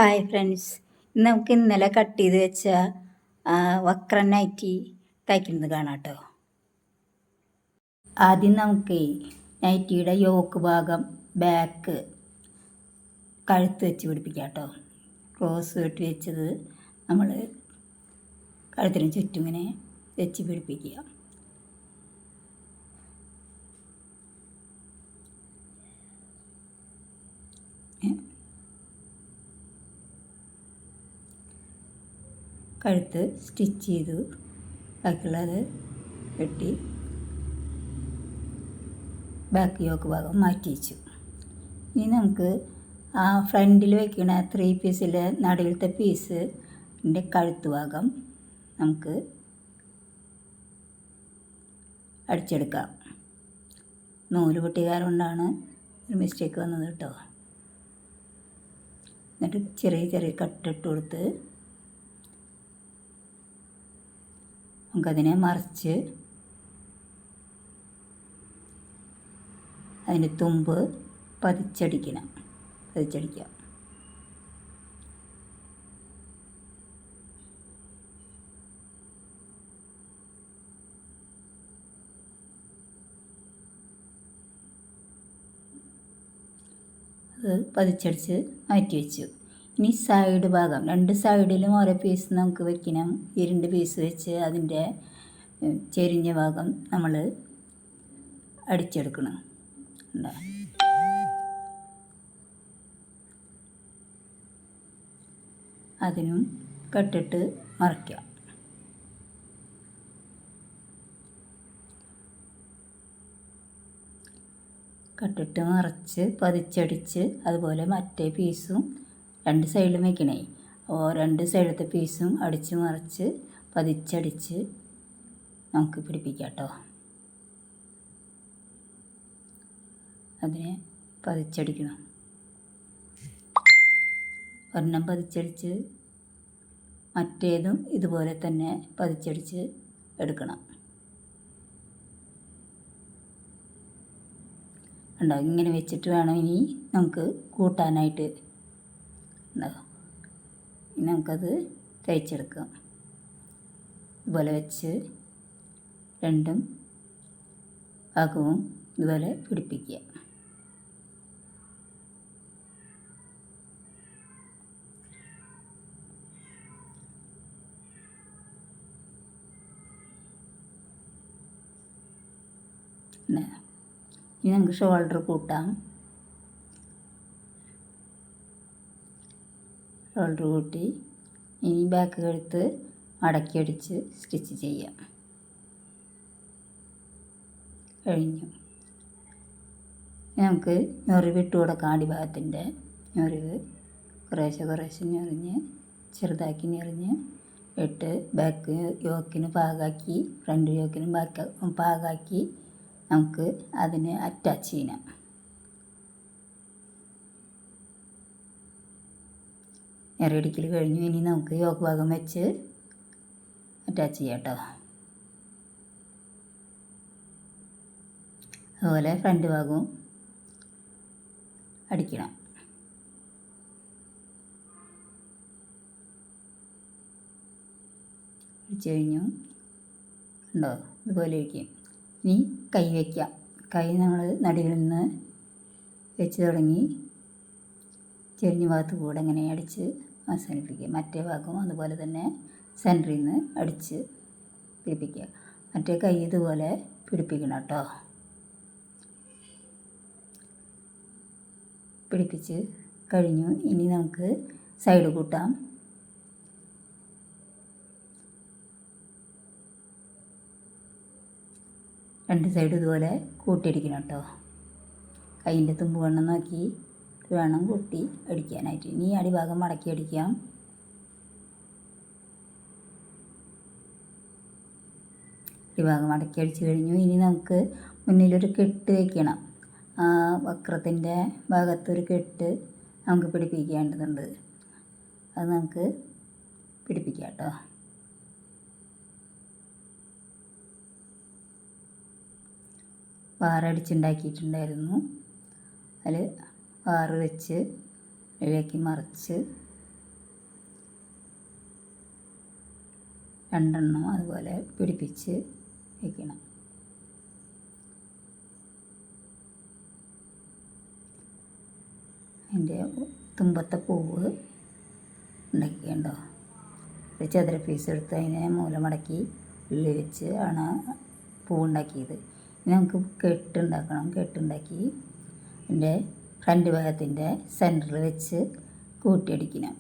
Hi friends, നമുക്ക് ഇന്നലെ cut ചെയ്ത് വെച്ച വക്ര നൈറ്റി തയ്ക്കുന്നത് കാണാം കേട്ടോ. ആദ്യം നമുക്ക് നൈറ്റിയുടെ യോക്ക് ഭാഗം ബാക്ക് കഴുത്ത് വെച്ച് പിടിപ്പിക്കാം കേട്ടോ. ക്രോസ് വെട്ടി വെച്ചത് നമ്മൾ കഴുത്തിന് ചുറ്റും ഇങ്ങനെ വെച്ച് പിടിപ്പിക്കുക. കഴുത്ത് സ്റ്റിച്ച് ചെയ്തു, ബാക്കിയുള്ളത് വെട്ടി ബാക്ക് യോക്ക് ഭാഗം മാറ്റി വെച്ചു. ഇനി നമുക്ക് ആ ഫ്രണ്ടിൽ വയ്ക്കുന്ന 3 പീസിലെ നടുവിലത്തെ പീസിൻ്റെ കഴുത്ത് ഭാഗം നമുക്ക് അടിച്ചെടുക്കാം. നൂല് പൊട്ടിയ കൊണ്ടാണ് ഒരു മിസ്റ്റേക്ക് വന്നത് കേട്ടോ. എന്നിട്ട് ചെറിയ ചെറിയ കട്ടിട്ട് കൊടുത്ത് നമുക്കതിനെ മറിച്ച് അതിൻ്റെ തുമ്പ് പതിച്ചടിക്കാം. അത് പതിച്ചടിച്ച് മാറ്റി വെച്ചു. ഇനി സൈഡ് ഭാഗം 2 സൈഡിലും ഓരോ പീസ് നമുക്ക് വെക്കണം. ഈ 2 പീസ് വെച്ച് അതിൻ്റെ ചെരിഞ്ഞ ഭാഗം നമ്മൾ അടിച്ചെടുക്കണം. അതിനും കട്ടിട്ട് മറിക്കാം. കട്ടിട്ട് മറിച്ച് പതിച്ചടിച്ച് അതുപോലെ മറ്റേ പീസും 2 സൈഡിലും വയ്ക്കണേ. അപ്പോൾ 2 സൈഡിലത്തെ പീസും അടിച്ച് മറിച്ച് പതിച്ചടിച്ച് നമുക്ക് പിടിപ്പിക്കാം കേട്ടോ. അതിനെ പതിച്ചടിക്കണം. ഒരെണ്ണം പതിച്ചടിച്ച് മറ്റേതും ഇതുപോലെ തന്നെ പതിച്ചടിച്ച് എടുക്കണം. ഉണ്ടാവും. ഇങ്ങനെ വെച്ചിട്ട് വേണം ഇനി നമുക്ക് കൂട്ടാനായിട്ട്. ഉണ്ടാകും. ഇനി നമുക്കത് തയ്ച്ചെടുക്കാം. ഇതുപോലെ വെച്ച് 2 ഭാഗവും ഇതുപോലെ പിടിപ്പിക്കുക. ഇനി നമുക്ക് ഷോൾഡർ കൂട്ടാം. ഷോൾഡർ കൂട്ടി ഇനി ബാക്ക് കഴുത്ത് മടക്കി അടിച്ച് സ്റ്റിച്ച് ചെയ്യാം. കഴിഞ്ഞു. നമുക്ക് ഞൊറിവ് ഇട്ട് കൊടുക്കാം. അടിഭാഗത്തിൻ്റെ ഞൊറിവ് കുറേശ്ശെ ഞൊറിഞ്ഞ് ചെറുതാക്കി ഞൊറിഞ്ഞ് ഇട്ട് ബാക്ക് യോക്കിന് പാകാക്കി ഫ്രണ്ട് യോക്കിനും പാകാക്കി നമുക്ക് അതിനെ അറ്റാച്ച് ചെയ്യണം. ഞെറിയടിക്കൽ കഴിഞ്ഞു. ഇനി നമുക്ക് യോക്ക് ഭാഗം വെച്ച് അറ്റാച്ച് ചെയ്യാം കേട്ടോ. അതുപോലെ ഫ്രണ്ട് ഭാഗവും അടിക്കണം. അടിച്ചു കഴിഞ്ഞു. ഉണ്ടോ? ഇതുപോലെ ഇരിക്കും. ഇനി കൈ വയ്ക്കാം. കൈ നമ്മൾ നടുവിൽ നിന്ന് വെച്ച് തുടങ്ങി ചെരിഞ്ഞ ഭാഗത്ത് കൂടെ ഇങ്ങനെ അടിച്ച് അവസാനിപ്പിക്കുക. മറ്റേ ഭാഗവും അതുപോലെ തന്നെ സെൻറ്ററിൽ നിന്ന് അടിച്ച് പിടിപ്പിക്കുക. മറ്റേ കൈ ഇതുപോലെ പിടിപ്പിക്കണം കേട്ടോ. പിടിപ്പിച്ച് കഴിഞ്ഞു. ഇനി നമുക്ക് സൈഡ് കൂട്ടാം. രണ്ട് സൈഡ് ഇതുപോലെ കൂട്ടിയടിക്കണം കേട്ടോ. കൈയിൻ്റെ തുമ്പ് വണ്ണം നോക്കി വേണം കൂട്ടി അടിക്കാനായിട്ട്. ഇനി അടിഭാഗം മടക്കി അടിക്കാം. അടിഭാഗം മടക്കി അടിച്ച് കഴിഞ്ഞു. ഇനി നമുക്ക് മുന്നിലൊരു കെട്ട് വയ്ക്കണം. വക്രത്തിൻ്റെ ഭാഗത്തൊരു കെട്ട് നമുക്ക് പിടിപ്പിക്കേണ്ടതുണ്ട്. അത് നമുക്ക് പിടിപ്പിക്കാം കേട്ടോ. വാറടിച്ചുണ്ടാക്കിയിട്ടുണ്ടായിരുന്നു. അതിൽ വാറ് വെച്ച് ഇതിലേക്ക് മറിച്ച് രണ്ടെണ്ണം അതുപോലെ പിടിപ്പിച്ച് വയ്ക്കണം. അതിൻ്റെ തുമ്പത്തെ പൂവ് ഉണ്ടാക്കിയുണ്ടോ, ഒരു ചതുര പീസ് എടുത്ത് അതിനെ മൂല മടക്കി ഉള്ളിൽ വെച്ച് ആണ് പൂവുണ്ടാക്കിയത്. ഇനി നമുക്ക് കെട്ടുണ്ടാക്കണം. കെട്ടുണ്ടാക്കി അതിൻ്റെ ഫ്രണ്ട് ഭാഗത്തിൻ്റെ സെൻറ്ററിൽ വെച്ച് കൂട്ടിയടിക്കണം.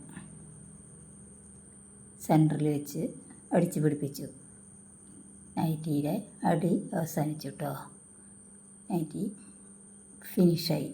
സെൻറ്ററിൽ വെച്ച് അടിച്ച് പിടിപ്പിച്ചു. നൈറ്റിയുടെ അടി അവസാനിച്ചു കേട്ടോ. നൈറ്റി ഫിനിഷായി.